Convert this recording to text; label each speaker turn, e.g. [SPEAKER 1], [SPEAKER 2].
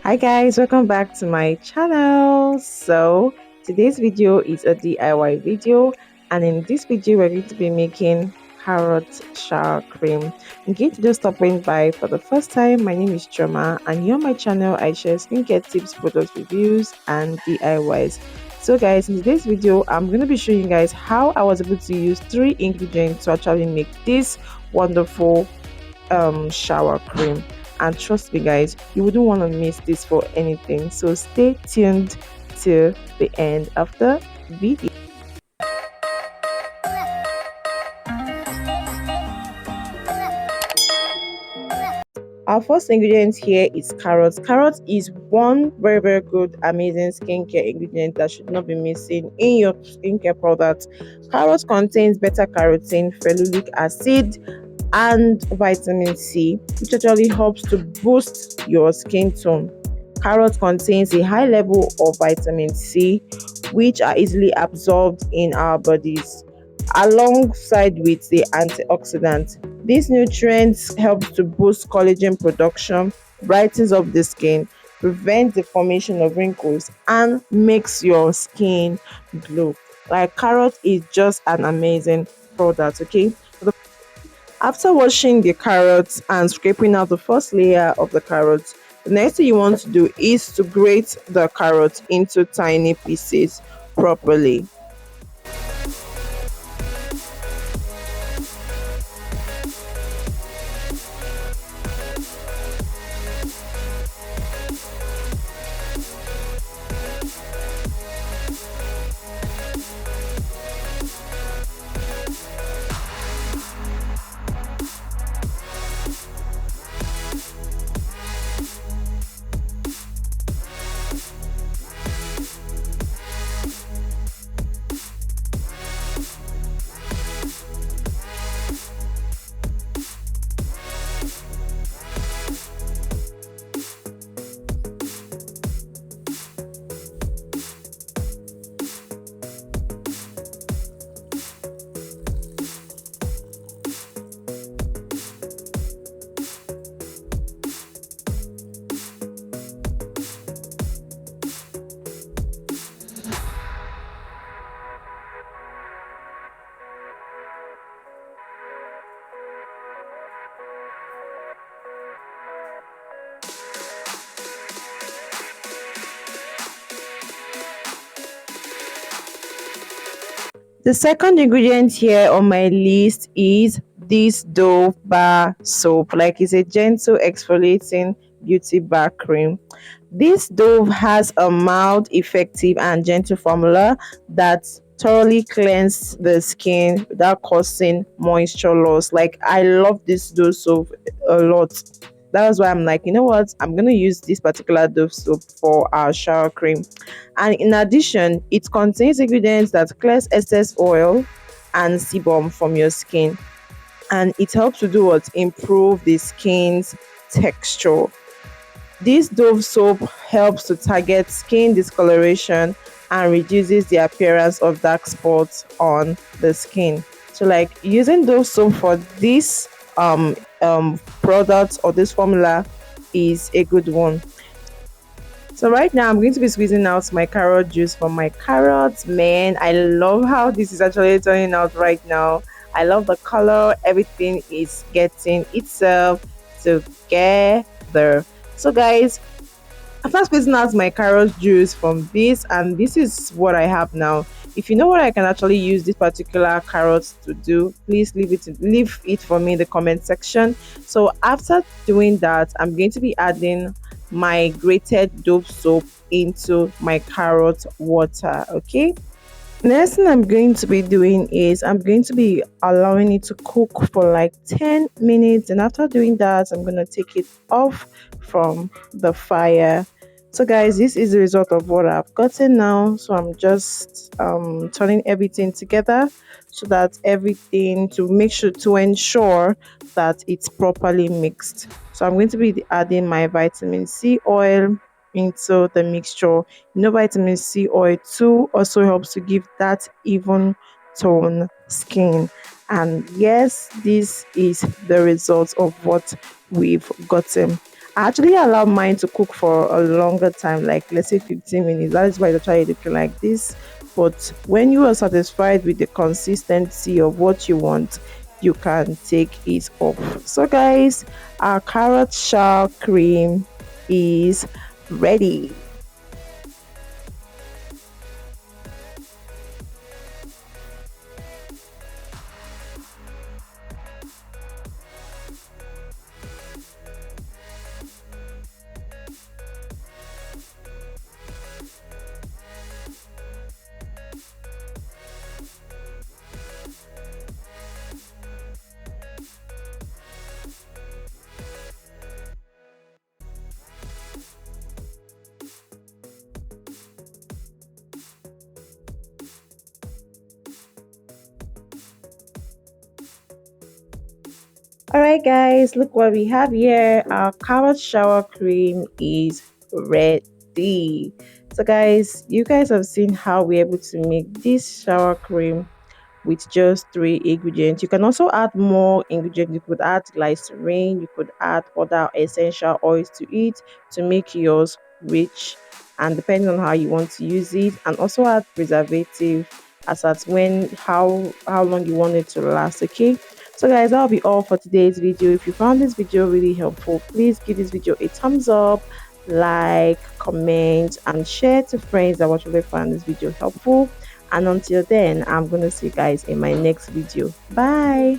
[SPEAKER 1] Hi guys, welcome back to my channel. So today's video is a DIY video, and in this video we're going to be making carrot shower cream. In case you just stopping by for the first time, my name is Choma, and here on my channel I share skincare tips, product reviews and DIYs. So guys, in today's video I'm going to be showing you guys how I was able to use 3 ingredients to actually make this wonderful shower cream. And trust me guys, you wouldn't want to miss this for anything, so stay tuned to the end of the video. Our first ingredient here is carrots. Carrot is one very good amazing skincare ingredient that should not be missing in your skincare products. Carrot contains beta carotene, ferulic acid and vitamin C, which actually helps to boost your skin tone. Carrot contains a high level of vitamin C, which are easily absorbed in our bodies, alongside with the antioxidants. These nutrients help to boost collagen production, brightens up the skin, prevents the formation of wrinkles, and makes your skin glow. Like carrot is just an amazing product, okay? After washing the carrots and scraping out the first layer of the carrots, the next thing you want to do is to grate the carrot into tiny pieces properly. The second ingredient here on my list is this Dove bar soap. Like, it's a gentle exfoliating beauty bar cream. This Dove has a mild, effective and gentle formula that thoroughly cleanses the skin without causing moisture loss. Like, I love this Dove soap a lot. That was why I'm like, you know what, I'm gonna use this particular Dove soap for our shower cream. And in addition, it contains ingredients that clears excess oil and sebum from your skin, and it helps to do what, improve the skin's texture. This Dove soap helps to target skin discoloration and reduces the appearance of dark spots on the skin. So like, using Dove soap for this product or this formula is a good one. So right now I'm going to be squeezing out my carrot juice from my carrots. Man, I love how this is actually turning out right now. I love the color, everything is getting itself together. So guys, after squeezing out my carrot juice from this, and this is what I have now. If you know what I can actually use this particular carrot to do, please leave it for me in the comment section. So after doing that, I'm going to be adding my grated Dove soap into my carrot water. Okay, next thing I'm going to be doing is I'm going to be allowing it to cook for like 10 minutes, and after doing that I'm going to take it off from the fire. So guys, this is the result of what I've gotten now. So I'm just turning everything together so that everything, to make sure, to ensure that it's properly mixed. So I'm going to be adding my vitamin C oil into the mixture. You know, vitamin C oil too also helps to give that even tone skin. And yes, this is the result of what we've gotten. I actually allow mine to cook for a longer time, like let's say 15 minutes. That is why it's actually looking like this. But when you are satisfied with the consistency of what you want, you can take it off. So, guys, our carrot shell cream is ready. All right, guys, look what we have here. Our carrot shower cream is ready. So, guys, you guys have seen how we're able to make this shower cream with just three ingredients. You can also add more ingredients. You could add glycerin, you could add other essential oils to it to make yours rich, and depending on how you want to use it, and also add preservative as at when how long you want it to last. Okay, so guys, that'll be all for today's video. If you found this video really helpful, please give this video a thumbs up, like, comment, and share to friends that actually found this video helpful. And until then, I'm gonna see you guys in my next video. Bye.